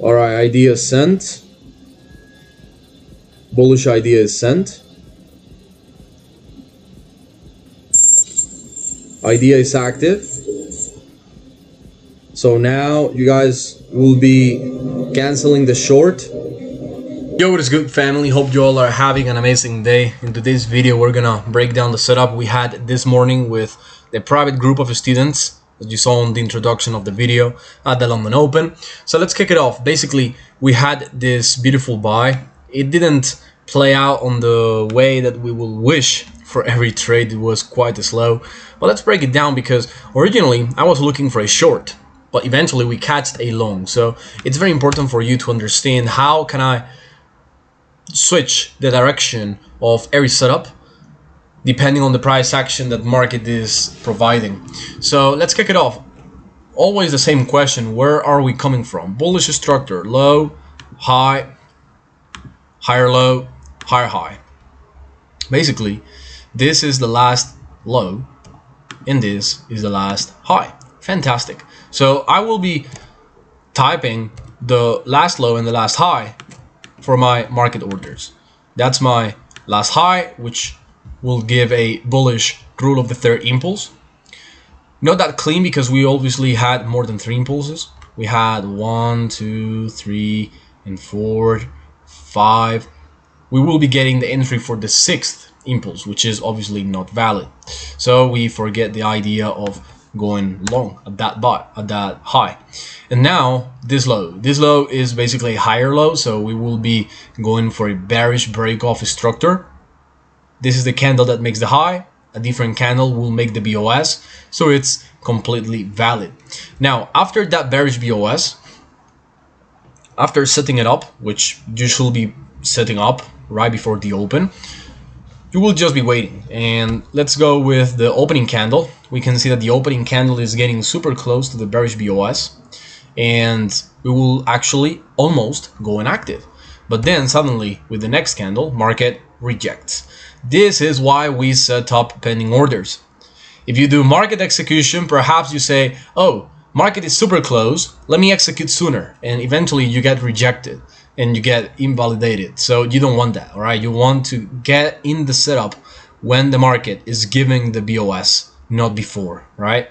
Alright, idea is sent. Bullish idea is sent. Idea is active. So now you guys will be canceling the short. Yo, what is good, family? Hope you all are having an amazing day. In today's video, we're gonna break down the setup we had this morning with the private group of students that you saw in the introduction of the video at the London Open. So let's kick it off. Basically, we had this beautiful buy. It didn't play out on the way that we will wish for every trade. It was quite slow. But let's break it down, because originally I was looking for a short, but eventually we catched a long. So it's very important for you to understand how can I switch the direction of every setup depending on the price action that market is providing. So let's kick it off. Always the same question: where are we coming from? Bullish structure: low, high, higher low, higher high. Basically, this is the last low and this is the last high. Fantastic. So I will be typing the last low and the last high for my market orders. That's my last high, which will give a bullish rule of the third impulse. Not that clean, because we obviously had more than 3 impulses. We had 1, 2, 3, and 4, 5. We will be getting the entry for the 6th impulse, which is obviously not valid. So we forget the idea of going long at that buy, at that high. And now this low is basically a higher low, so we will be going for a bearish break off structure. This is the candle that makes the high. A different candle will make the BOS, so it's completely valid. Now after that bearish BOS, after setting it up, which you should be setting up right before the open, you will just be waiting. And let's go with the opening candle. We can see that the opening candle is getting super close to the bearish BOS, and we will actually almost go inactive. But then suddenly with the next candle, market rejects. This is why we set up pending orders. If you do market execution, perhaps you say, oh, market is super close, let me execute sooner, and eventually you get rejected and you get invalidated. So you don't want that, all right? You want to get in the setup when the market is giving the BOS, not before, right?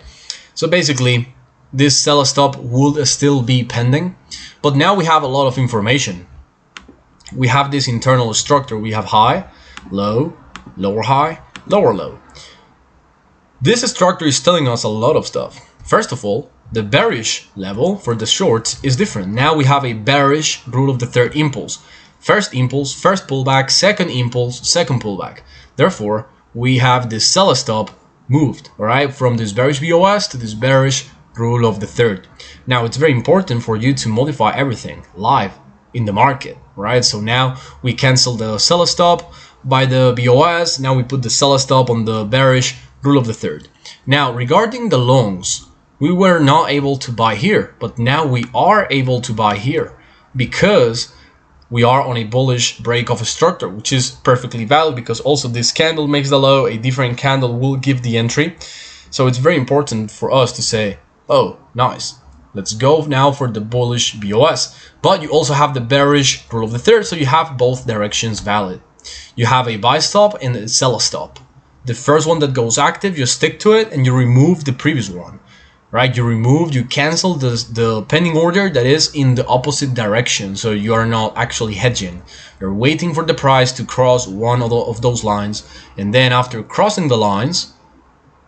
So basically, this sell stop would still be pending, but now we have a lot of information. We have this internal structure. We have high, low, lower high, lower low. This structure is telling us a lot of stuff. First of all, the bearish level for the shorts is different. Now we have a bearish rule of the third impulse. First impulse, first pullback, second impulse, second pullback. Therefore, we have this sell stop moved, all right, from this bearish BOS to this bearish rule of the third. Now it's very important for you to modify everything live in the market, right? So now we cancel the sell stop by the BOS. Now we put the sell stop on the bearish rule of the third. Now regarding the longs, we were not able to buy here, but now we are able to buy here because we are on a bullish break of a structure, which is perfectly valid, because also this candle makes the low, a different candle will give the entry. So it's very important for us to say, oh, nice, let's go now for the bullish BOS. But you also have the bearish rule of the third, so you have both directions valid. You have a buy stop and a sell stop. The first one that goes active, you stick to it and you remove the previous one, right? You cancel the pending order that is in the opposite direction, so you are not actually hedging. You're waiting for the price to cross one of those lines, and then after crossing the lines,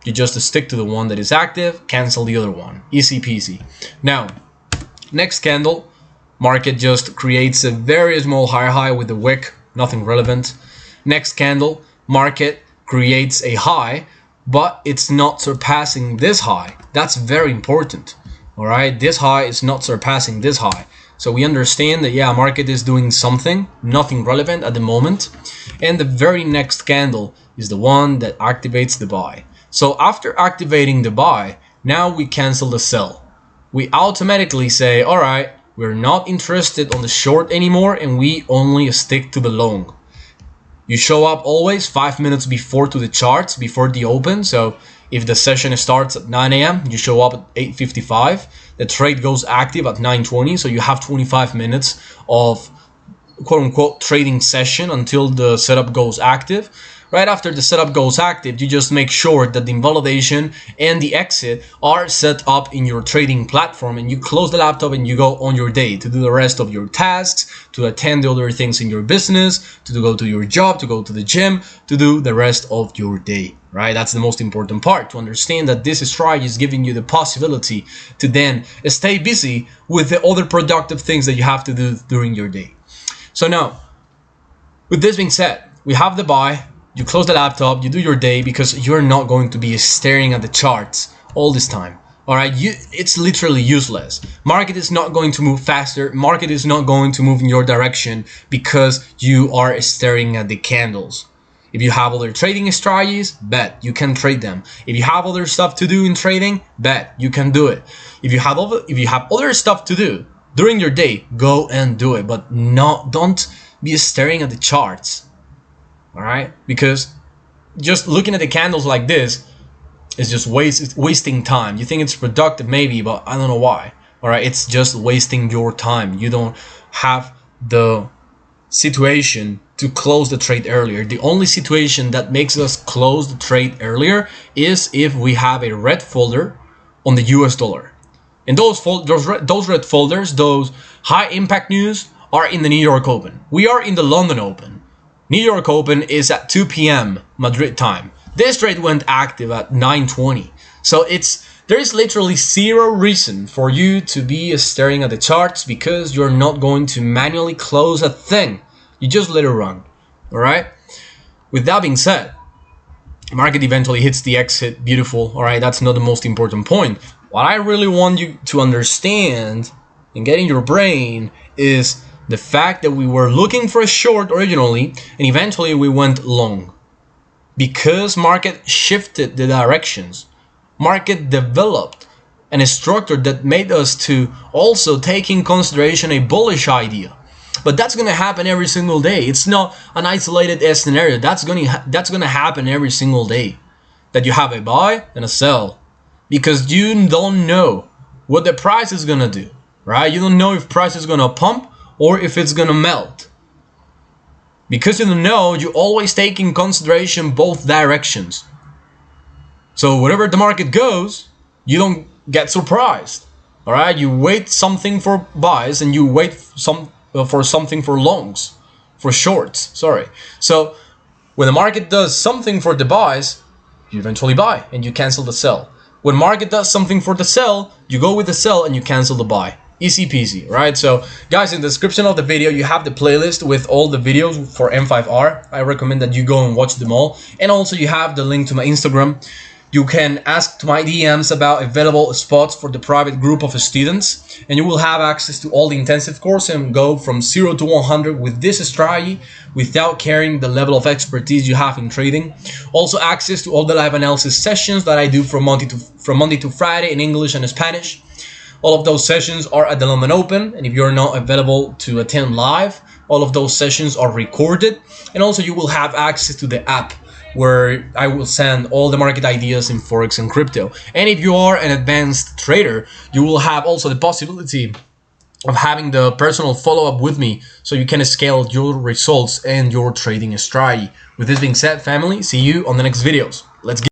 you just stick to the one that is active, cancel the other one. Easy peasy. Now, next candle, market just creates a very small higher high with the wick, nothing relevant. Next candle, market creates a high, but it's not surpassing this high. That's very important, all right? This high is not surpassing this high. So we understand that, yeah, market is doing something, nothing relevant at the moment. And the very next candle is the one that activates the buy. So after activating the buy, now we cancel the sell. We automatically say, all right, we're not interested on the short anymore, and we only stick to the long. You show up always 5 minutes before to the charts, before the open. So If the session starts at 9 a.m., you show up at 8:55. The trade goes active at 9:20, so you have 25 minutes of quote-unquote trading session until the setup goes active. Right after the setup goes active, you just make sure that the invalidation and the exit are set up in your trading platform, and you close the laptop and you go on your day to do the rest of your tasks, to attend to other things in your business, to go to your job, to go to the gym, to do the rest of your day, right? That's the most important part, to understand that this strategy is giving you the possibility to then stay busy with the other productive things that you have to do during your day. So now, with this being said, we have the buy. You close the laptop, you do your day, because you're not going to be staring at the charts all this time. All right, it's literally useless. Market is not going to move faster. Market is not going to move in your direction because you are staring at the candles. If you have other trading strategies, bet you can trade them. If you have other stuff to do in trading, bet you can do it. If you have other stuff to do during your day, go and do it. But don't be staring at the charts. All right, because just looking at the candles like this is just wasting time. You think it's productive maybe, but I don't know why. All right, it's just wasting your time. You don't have the situation to close the trade earlier. The only situation that makes us close the trade earlier is if we have a red folder on the US dollar. And those red folders, those high impact news, are in the New York Open. We are in the London Open. New York Open is at 2 p.m. Madrid time. This trade went active at 9:20. So there is literally zero reason for you to be staring at the charts, because you're not going to manually close a thing. You just let it run. All right. With that being said, the market eventually hits the exit. Beautiful. All right. That's not the most important point. What I really want you to understand and get in your brain is the fact that we were looking for a short originally, and eventually we went long. Because market shifted the directions, market developed a structure that made us to also take in consideration a bullish idea. But that's going to happen every single day. It's not an isolated scenario. That's going to happen every single day, that you have a buy and a sell, because you don't know what the price is going to do, right? You don't know if price is going to pump or if it's gonna melt. Because you don't know, you always take in consideration both directions. So wherever the market goes, you don't get surprised. All right, you wait something for buys and you wait for something for longs, for shorts. Sorry. So when the market does something for the buys, you eventually buy and you cancel the sell. When market does something for the sell, you go with the sell and you cancel the buy. Easy peasy, right? So guys, in the description of the video, you have the playlist with all the videos for M5R. I recommend that you go and watch them all. And also you have the link to my Instagram. You can ask to my DMs about available spots for the private group of students, and you will have access to all the intensive course and go from 0 to 100 with this strategy without carrying the level of expertise you have in trading. Also access to all the live analysis sessions that I do from Monday to Friday in English and Spanish. All of those sessions are at the London Open, and if you're not available to attend live, all of those sessions are recorded. And also you will have access to the app, where I will send all the market ideas in Forex and crypto. And if you are an advanced trader, you will have also the possibility of having the personal follow-up with me, so you can scale your results and your trading strategy. With this being said, family, see you on the next videos. Let's get